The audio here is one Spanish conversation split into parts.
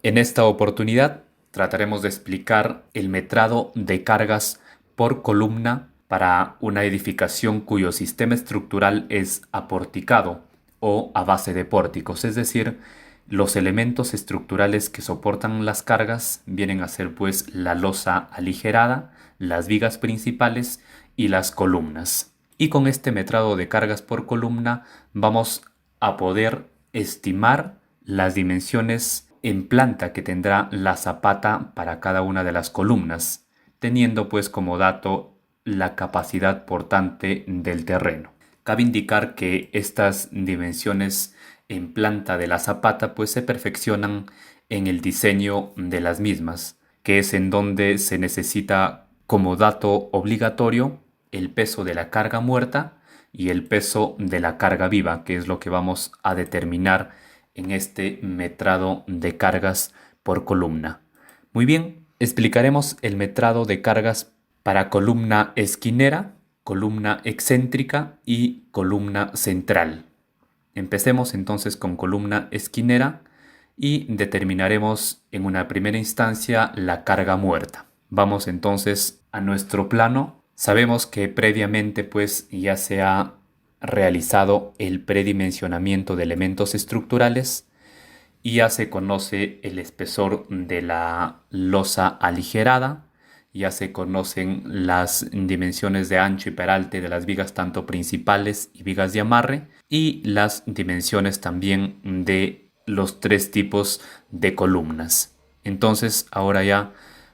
En esta oportunidad trataremos de explicar el metrado de cargas por columna para una edificación cuyo sistema estructural es aporticado o a base de pórticos, es decir, los elementos estructurales que soportan las cargas vienen a ser pues la losa aligerada, las vigas principales y las columnas. Y con este metrado de cargas por columna vamos a poder estimar las dimensiones en planta que tendrá la zapata para cada una de las columnas, teniendo pues como dato la capacidad portante del terreno. Cabe indicar que estas dimensiones en planta de la zapata pues se perfeccionan en el diseño de las mismas, que es en donde se necesita como dato obligatorio el peso de la carga muerta y el peso de la carga viva, que es lo que vamos a determinar en este metrado de cargas por columna. Muy bien, explicaremos el metrado de cargas para columna esquinera, columna excéntrica y columna central. Empecemos entonces con columna esquinera y determinaremos en una primera instancia la carga muerta. Vamos entonces a nuestro plano. Sabemos que previamente pues ya se ha realizado el predimensionamiento de elementos estructurales y ya se conoce el espesor de la losa aligerada, ya se conocen las dimensiones de ancho y peralte de las vigas tanto principales y vigas de amarre y las dimensiones también de los tres tipos de columnas. Entonces ahora ya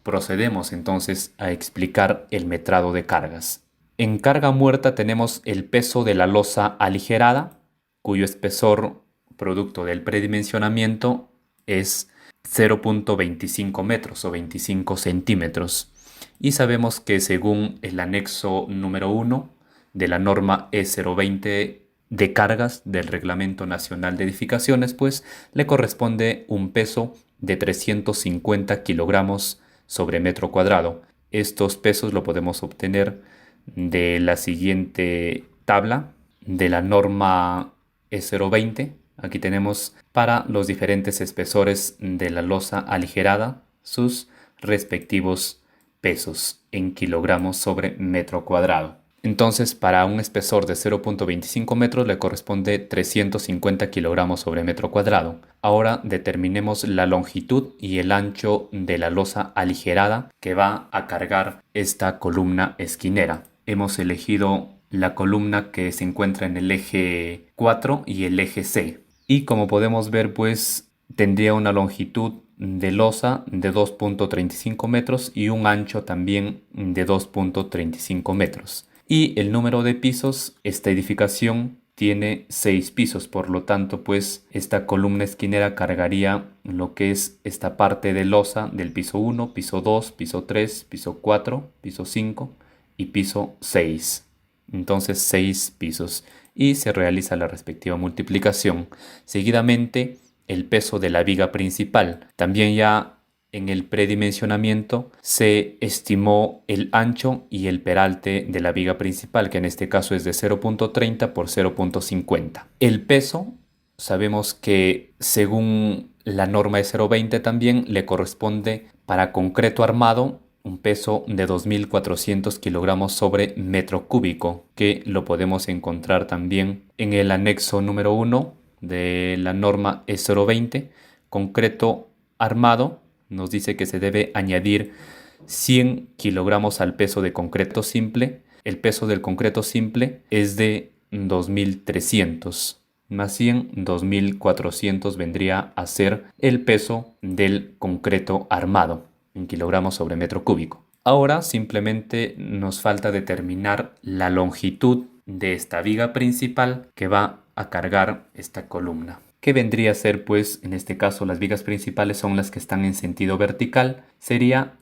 procedemos entonces a explicar el metrado de cargas. En carga muerta tenemos el peso de la losa aligerada, cuyo espesor producto del predimensionamiento es 0.25 metros o 25 centímetros. Y sabemos que según el anexo número 1 de la norma E020 de cargas del Reglamento Nacional de Edificaciones, pues le corresponde un peso de 350 kilogramos sobre metro cuadrado. Estos pesos lo podemos obtener de la siguiente tabla de la norma E020. Aquí tenemos para los diferentes espesores de la losa aligerada sus respectivos pesos en kilogramos sobre metro cuadrado. Entonces, para un espesor de 0.25 metros le corresponde 350 kilogramos sobre metro cuadrado. Ahora determinemos la longitud y el ancho de la losa aligerada que va a cargar esta columna esquinera. Hemos elegido la columna que se encuentra en el eje 4 y el eje C. Y como podemos ver, pues tendría una longitud de losa de 2.35 metros y un ancho también de 2.35 metros. Y el número de pisos, esta edificación tiene 6 pisos, por lo tanto, pues esta columna esquinera cargaría lo que es esta parte de losa del piso 1, piso 2, piso 3, piso 4, piso 5 y piso 6. Entonces 6 pisos y se realiza la respectiva multiplicación. Seguidamente el peso de la viga principal. También ya en el predimensionamiento se estimó el ancho y el peralte de la viga principal, que en este caso es de 0.30 por 0.50. El peso, sabemos que según la norma de 0.20 también le corresponde para concreto armado un peso de 2.400 kilogramos sobre metro cúbico, que lo podemos encontrar también en el anexo número 1 de la norma E020. Concreto armado nos dice que se debe añadir 100 kilogramos al peso de concreto simple. El peso del concreto simple es de 2.300. Más 100, 2.400 vendría a ser el peso del concreto armado en kilogramos sobre metro cúbico. Ahora simplemente nos falta determinar la longitud de esta viga principal que va a cargar esta columna. ¿Qué vendría a ser? Pues en este caso las vigas principales son las que están en sentido vertical. Sería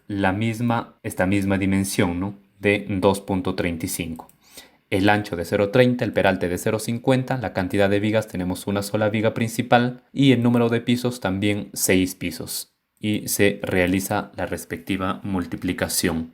esta misma dimensión, ¿no? De 2.35. El ancho de 0.30, el peralte de 0.50, la cantidad de vigas, tenemos una sola viga principal y el número de pisos también 6 pisos. Y se realiza la respectiva multiplicación.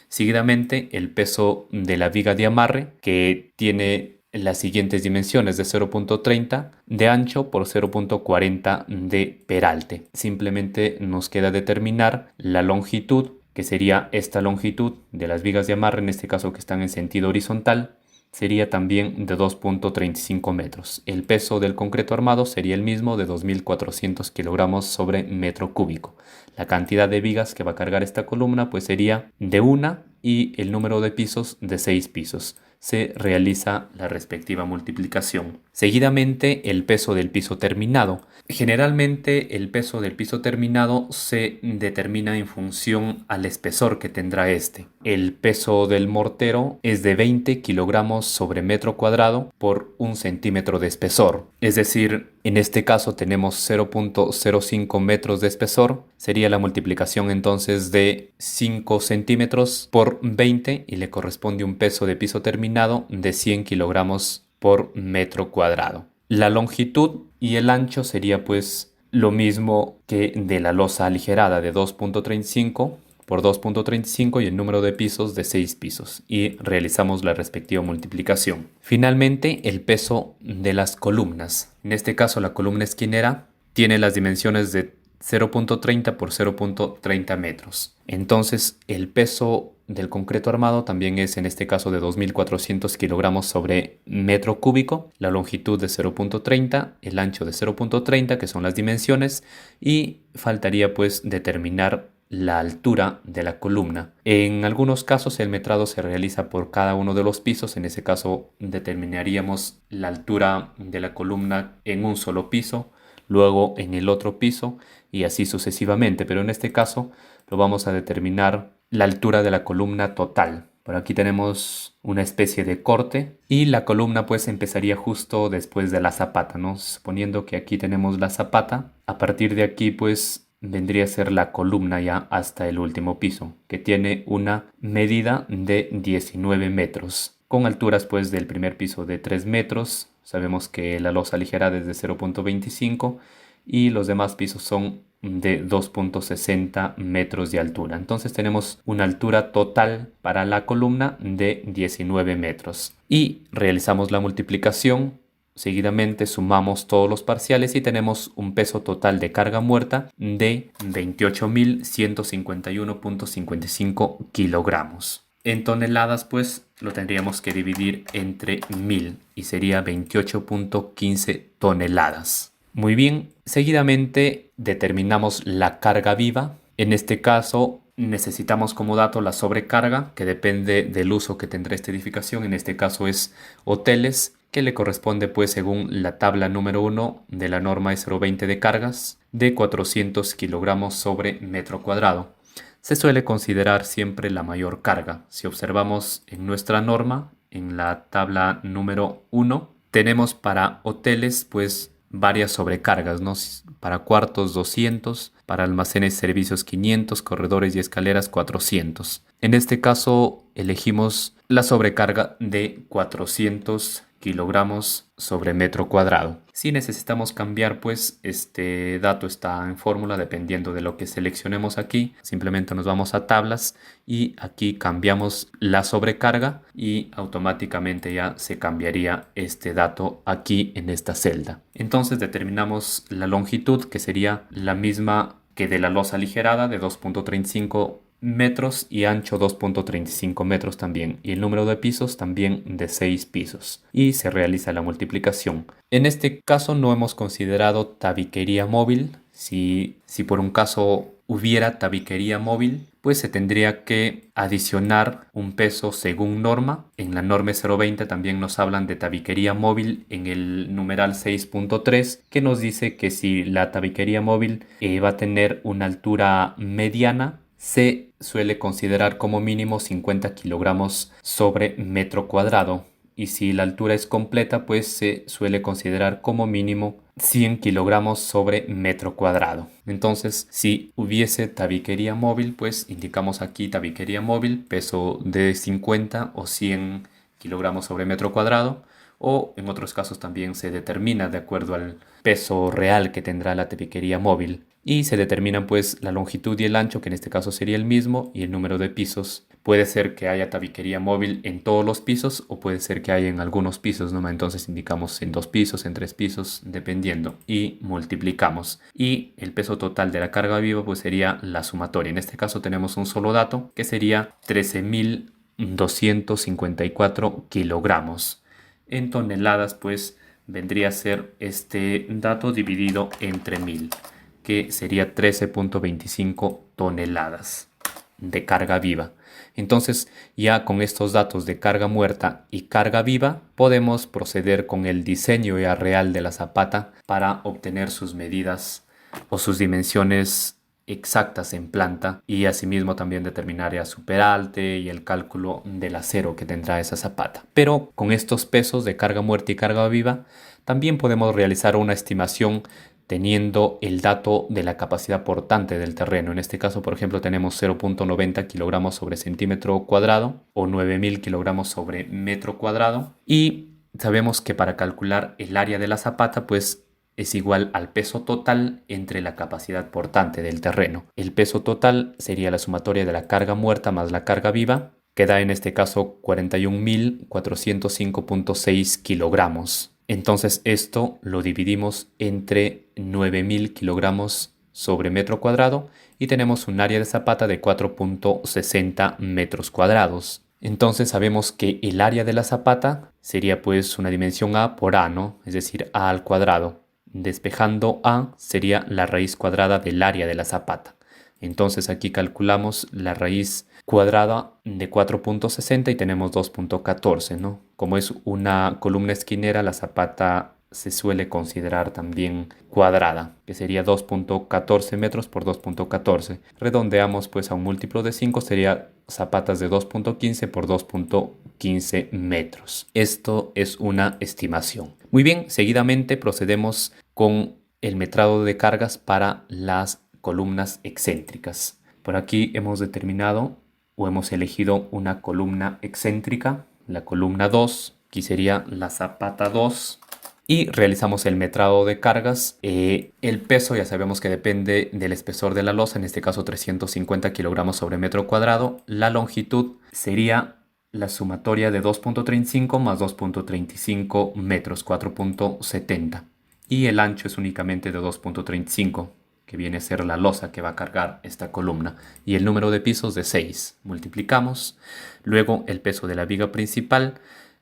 Seguidamente el peso de la viga de amarre, que tiene las siguientes dimensiones de 0.30 de ancho por 0.40 de peralte. Simplemente nos queda determinar la longitud, que sería esta longitud de las vigas de amarre, en este caso que están en sentido horizontal, sería también de 2.35 metros. El peso del concreto armado sería el mismo, de 2.400 kilogramos sobre metro cúbico. La cantidad de vigas que va a cargar esta columna pues sería de una, y el número de pisos de 6 pisos. Se realiza la respectiva multiplicación. Seguidamente, el peso del piso terminado. Generalmente el peso del piso terminado se determina en función al espesor que tendrá este. El peso del mortero es de 20 kilogramos sobre metro cuadrado por 1 centímetro de espesor. Es decir, en este caso tenemos 0.05 metros de espesor. Sería la multiplicación entonces de 5 centímetros por 20 y le corresponde un peso de piso terminado de 100 kilogramos por metro cuadrado. La longitud y el ancho sería pues lo mismo que de la losa aligerada, de 2.35 por 2.35, y el número de pisos de 6 pisos, y realizamos la respectiva multiplicación. Finalmente, el peso de las columnas. En este caso, la columna esquinera tiene las dimensiones de 0.30 por 0.30 metros. Entonces, el peso del concreto armado también es en este caso de 2.400 kilogramos sobre metro cúbico, la longitud de 0.30, el ancho de 0.30, que son las dimensiones, y faltaría pues determinar la altura de la columna. En algunos casos el metrado se realiza por cada uno de los pisos. En ese caso determinaríamos la altura de la columna en un solo piso, luego en el otro piso y así sucesivamente, pero en este caso lo vamos a determinar la altura de la columna total. Por aquí tenemos una especie de corte y la columna pues empezaría justo después de la zapata, ¿no? Suponiendo que aquí tenemos la zapata, a partir de aquí pues vendría a ser la columna ya hasta el último piso, que tiene una medida de 19 metros, con alturas pues del primer piso de 3 metros. Sabemos que la losa ligera es de 0.25 y los demás pisos son de 2.60 metros de altura. Entonces tenemos una altura total para la columna de 19 metros. Y realizamos la multiplicación. Seguidamente sumamos todos los parciales y tenemos un peso total de carga muerta de 28.151.55 kilogramos. En toneladas pues lo tendríamos que dividir entre 1000 y sería 28.15 toneladas. Muy bien, seguidamente determinamos la carga viva. En este caso necesitamos como dato la sobrecarga, que depende del uso que tendrá esta edificación. En este caso es hoteles, que le corresponde pues según la tabla número 1 de la norma E020 de cargas de 400 kilogramos sobre metro cuadrado. Se suele considerar siempre la mayor carga. Si observamos en nuestra norma, en la tabla número 1, tenemos para hoteles pues varias sobrecargas, ¿no? Para cuartos 200, para almacenes y servicios 500, corredores y escaleras 400. En este caso elegimos la sobrecarga de 400 kilogramos sobre metro cuadrado. Si necesitamos cambiar pues este dato está en fórmula dependiendo de lo que seleccionemos aquí. Simplemente nos vamos a tablas y aquí cambiamos la sobrecarga y automáticamente ya se cambiaría este dato aquí en esta celda. Entonces determinamos la longitud, que sería la misma que de la losa aligerada, de 2.35 metros, y ancho 2.35 metros también, y el número de pisos también de 6 pisos, y se realiza la multiplicación. En este caso no hemos considerado tabiquería móvil. Si por un caso hubiera tabiquería móvil, pues se tendría que adicionar un peso según norma. En la norma 020 también nos hablan de tabiquería móvil en el numeral 6.3, que nos dice que si la tabiquería móvil va a tener una altura mediana, se suele considerar como mínimo 50 kilogramos sobre metro cuadrado, y si la altura es completa pues se suele considerar como mínimo 100 kilogramos sobre metro cuadrado. Entonces, si hubiese tabiquería móvil, pues indicamos aquí tabiquería móvil, peso de 50 o 100 kilogramos sobre metro cuadrado, o en otros casos también se determina de acuerdo al peso real que tendrá la tabiquería móvil. Y se determinan pues la longitud y el ancho, que en este caso sería el mismo, y el número de pisos Puede ser que haya tabiquería móvil en todos los pisos o puede ser que haya en algunos pisos, ¿no? Entonces indicamos en 2 pisos, en 3 pisos, dependiendo, y multiplicamos. Y el peso total de la carga viva pues sería la sumatoria. En este caso tenemos un solo dato que sería 13.254 kilogramos. En toneladas pues vendría a ser este dato dividido entre 1000, que sería 13.25 toneladas de carga viva. Entonces, ya con estos datos de carga muerta y carga viva, podemos proceder con el diseño ya real de la zapata para obtener sus medidas o sus dimensiones exactas en planta, y asimismo también determinar ya su peralte y el cálculo del acero que tendrá esa zapata. Pero con estos pesos de carga muerta y carga viva, también podemos realizar una estimación teniendo el dato de la capacidad portante del terreno. En este caso, por ejemplo, tenemos 0.90 kilogramos sobre centímetro cuadrado o 9.000 kilogramos sobre metro cuadrado. Y sabemos que para calcular el área de la zapata, pues es igual al peso total entre la capacidad portante del terreno. El peso total sería la sumatoria de la carga muerta más la carga viva, que da en este caso 41.405.6 kilogramos. Entonces esto lo dividimos entre 9.000 kilogramos sobre metro cuadrado y tenemos un área de zapata de 4.60 metros cuadrados. Entonces sabemos que el área de la zapata sería pues una dimensión A por A, ¿no? Es decir, A al cuadrado. Despejando A sería la raíz cuadrada del área de la zapata. Entonces aquí calculamos la raíz cuadrada de 4.60 y tenemos 2.14, ¿no? Como es una columna esquinera, la zapata se suele considerar también cuadrada, que sería 2.14 metros por 2.14. Redondeamos pues a un múltiplo de 5, sería zapatas de 2.15 por 2.15 metros. Esto es una estimación. Muy bien, seguidamente procedemos con el metrado de cargas para las columnas excéntricas. Por aquí hemos determinado o hemos elegido una columna excéntrica, la columna 2, aquí sería la zapata 2, y realizamos el metrado de cargas. El peso ya sabemos que depende del espesor de la losa, en este caso 350 kilogramos sobre metro cuadrado. La longitud sería la sumatoria de 2.35 más 2.35 metros, 4.70. Y el ancho es únicamente de 2.35, que viene a ser la losa que va a cargar esta columna. Y el número de pisos de 6. Multiplicamos. Luego el peso de la viga principal.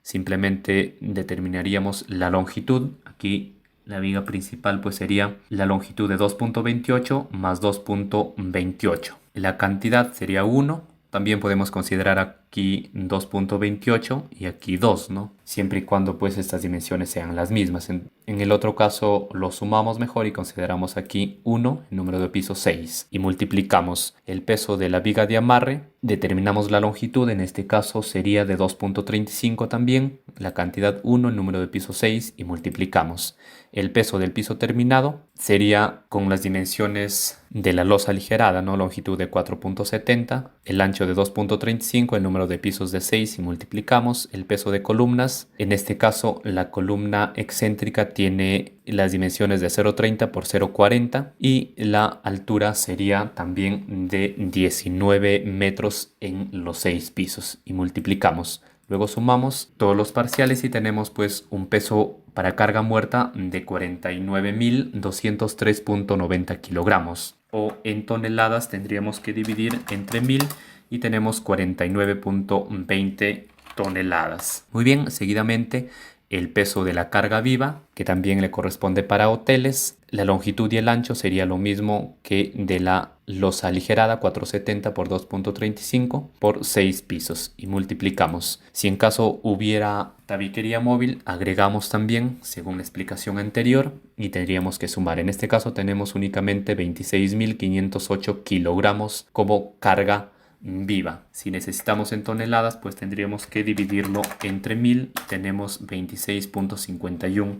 Simplemente determinaríamos la longitud. Aquí la viga principal pues sería la longitud de 2.28 más 2.28. La cantidad sería 1. También podemos considerar aquí 2.28 y aquí 2, ¿no? Siempre y cuando pues estas dimensiones sean las mismas. En el otro caso lo sumamos mejor y consideramos aquí 1, el número de piso 6. Y multiplicamos el peso de la viga de amarre, determinamos la longitud, en este caso sería de 2.35 también, la cantidad 1, el número de piso 6 y multiplicamos. El peso del piso terminado sería con las dimensiones de la losa aligerada, ¿no? Longitud de 4.70, el ancho de 2.35, el número de pisos de 6 y multiplicamos. El peso de columnas, en este caso la columna excéntrica tiene las dimensiones de 0.30 por 0.40 y la altura sería también de 19 metros en los 6 pisos y multiplicamos. Luego sumamos todos los parciales y tenemos pues un peso para carga muerta de 49.203.90 kilogramos. O en toneladas tendríamos que dividir entre 1000 y tenemos 49.20 toneladas. Muy bien, seguidamente el peso de la carga viva, que también le corresponde para hoteles. La longitud y el ancho sería lo mismo que de la losa aligerada, 470 por 2.35 por 6 pisos y multiplicamos. Si en caso hubiera tabiquería móvil, agregamos también según la explicación anterior y tendríamos que sumar. En este caso tenemos únicamente 26.508 kilogramos como carga viva. Si necesitamos en toneladas, pues tendríamos que dividirlo entre 1000 y tenemos 26.51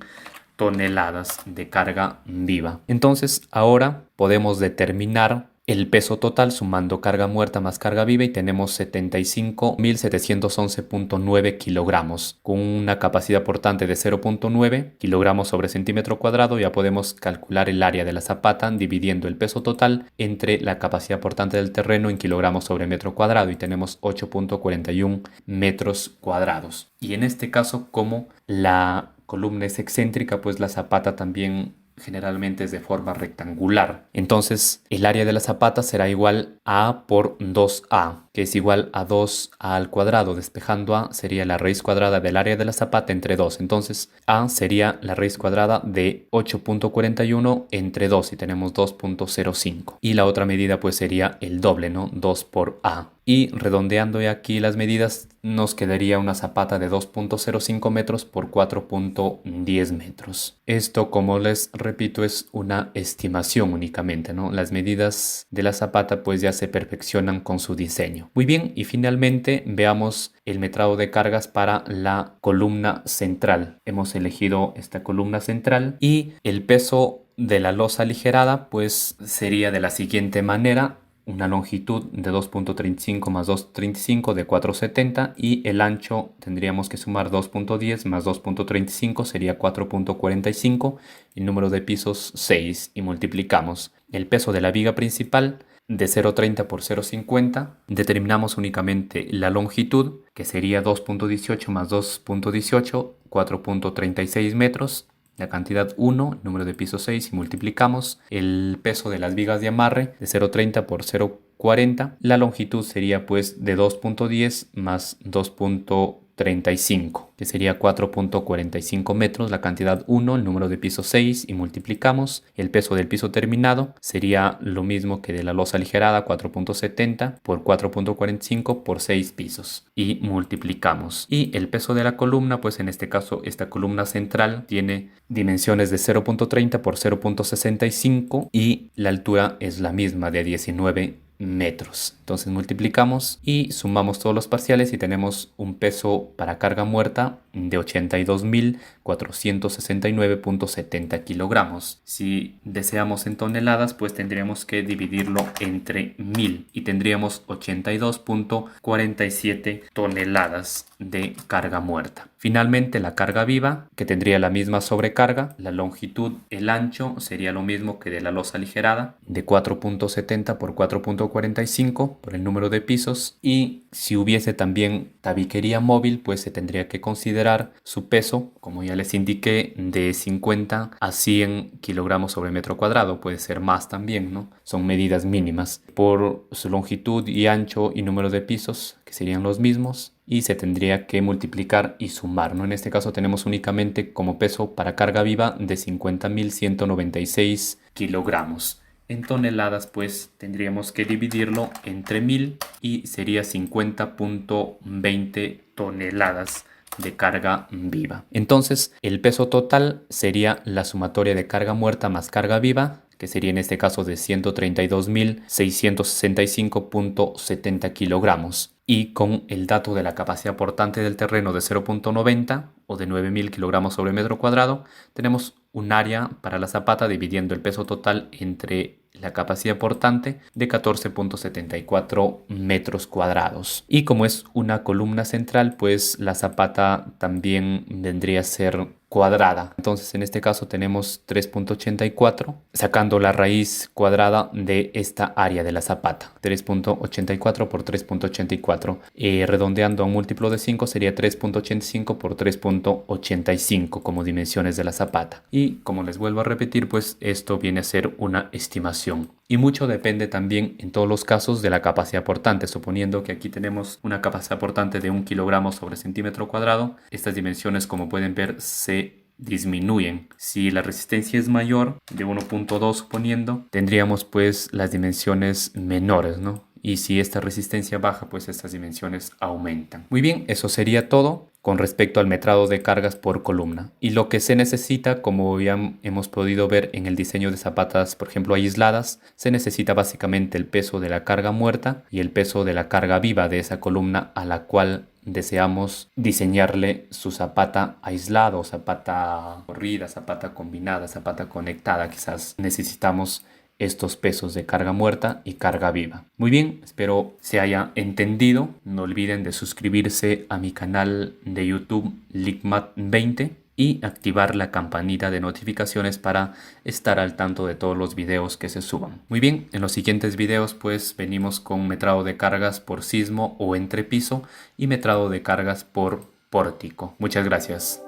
toneladas de carga viva. Entonces ahora podemos determinar el peso total sumando carga muerta más carga viva y tenemos 75.711.9 kilogramos. Con una capacidad portante de 0.9 kilogramos sobre centímetro cuadrado ya podemos calcular el área de la zapata dividiendo el peso total entre la capacidad portante del terreno en kilogramos sobre metro cuadrado y tenemos 8.41 metros cuadrados. Y en este caso, como la columna es excéntrica, pues la zapata también generalmente es de forma rectangular. Entonces el área de la zapata será igual a A por 2A, que es igual a 2A al cuadrado. Despejando A sería la raíz cuadrada del área de la zapata entre 2. Entonces A sería la raíz cuadrada de 8.41 entre 2 y tenemos 2.05. Y la otra medida pues sería el doble, ¿no? 2 por A. Y redondeando aquí las medidas nos quedaría una zapata de 2.05 metros por 4.10 metros. Esto, como les repito, es una estimación únicamente, ¿no? Las medidas de la zapata pues ya se perfeccionan con su diseño. Muy bien, y finalmente veamos el metrado de cargas para la columna central. Hemos elegido esta columna central y el peso de la losa aligerada pues sería de la siguiente manera: una longitud de 2.35 más 2.35 de 4.70 y el ancho tendríamos que sumar 2.10 más 2.35 sería 4.45, el número de pisos 6 y multiplicamos el peso de la viga principal de 0.30 por 0.50, determinamos únicamente la longitud que sería 2.18 más 2.18, 4.36 metros. La cantidad 1, número de piso 6 y multiplicamos el peso de las vigas de amarre de 0.30 por 0.40. La longitud sería pues de 2.10 más 2.35, que sería 4.45 metros. La cantidad 1, el número de piso 6 y multiplicamos el peso del piso terminado. Sería lo mismo que de la losa aligerada, 4.70 por 4.45 por 6 pisos y multiplicamos. Y el peso de la columna, pues en este caso esta columna central tiene dimensiones de 0.30 por 0.65 y la altura es la misma de 19 metros. Entonces multiplicamos y sumamos todos los parciales y tenemos un peso para carga muerta de 82.469.70 kilogramos. Si deseamos en toneladas, pues tendríamos que dividirlo entre 1000 y tendríamos 82.47 toneladas de carga muerta. Finalmente, la carga viva, que tendría la misma sobrecarga, la longitud, el ancho sería lo mismo que de la losa aligerada, de 4.70 por 4.45 por el número de pisos, y si hubiese también tabiquería móvil, pues se tendría que considerar su peso, como ya les indiqué, de 50 a 100 kilogramos sobre metro cuadrado. Puede ser más también, ¿no? Son medidas mínimas por su longitud y ancho y número de pisos, que serían los mismos, y se tendría que multiplicar y sumar, ¿no? En este caso tenemos únicamente como peso para carga viva de 50.196 kilogramos. En toneladas pues tendríamos que dividirlo entre 1000 y sería 50.20 toneladas de carga viva. Entonces el peso total sería la sumatoria de carga muerta más carga viva, que sería en este caso de 132.665.70 kilogramos. Y con el dato de la capacidad portante del terreno de 0.90 o de 9.000 kilogramos sobre metro cuadrado, tenemos un área para la zapata dividiendo el peso total entre la capacidad portante de 14.74 metros cuadrados. Y como es una columna central, pues la zapata también vendría a ser cuadrada. Entonces en este caso tenemos 3.84, sacando la raíz cuadrada de esta área de la zapata. 3.84 por 3.84. Redondeando a un múltiplo de 5 sería 3.85 por 3.85 como dimensiones de la zapata. Y como les vuelvo a repetir, pues esto viene a ser una estimación. Y mucho depende también en todos los casos de la capacidad portante. Suponiendo que aquí tenemos una capacidad portante de 1 kilogramo sobre centímetro cuadrado, estas dimensiones, como pueden ver, se disminuyen. Si la resistencia es mayor, de 1.2 suponiendo, tendríamos pues las dimensiones menores, ¿no? Y si esta resistencia baja, pues estas dimensiones aumentan. Muy bien, eso sería todo con respecto al metrado de cargas por columna. Y lo que se necesita, como ya hemos podido ver en el diseño de zapatas, por ejemplo, aisladas, se necesita básicamente el peso de la carga muerta y el peso de la carga viva de esa columna a la cual deseamos diseñarle su zapata aislada o zapata corrida, zapata combinada, zapata conectada. Quizás necesitamos estos pesos de carga muerta y carga viva. Muy bien, espero se haya entendido. No olviden de suscribirse a mi canal de YouTube LICMAT20 y activar la campanita de notificaciones para estar al tanto de todos los videos que se suban. Muy bien, en los siguientes videos pues venimos con metrado de cargas por sismo o entrepiso y metrado de cargas por pórtico. Muchas gracias.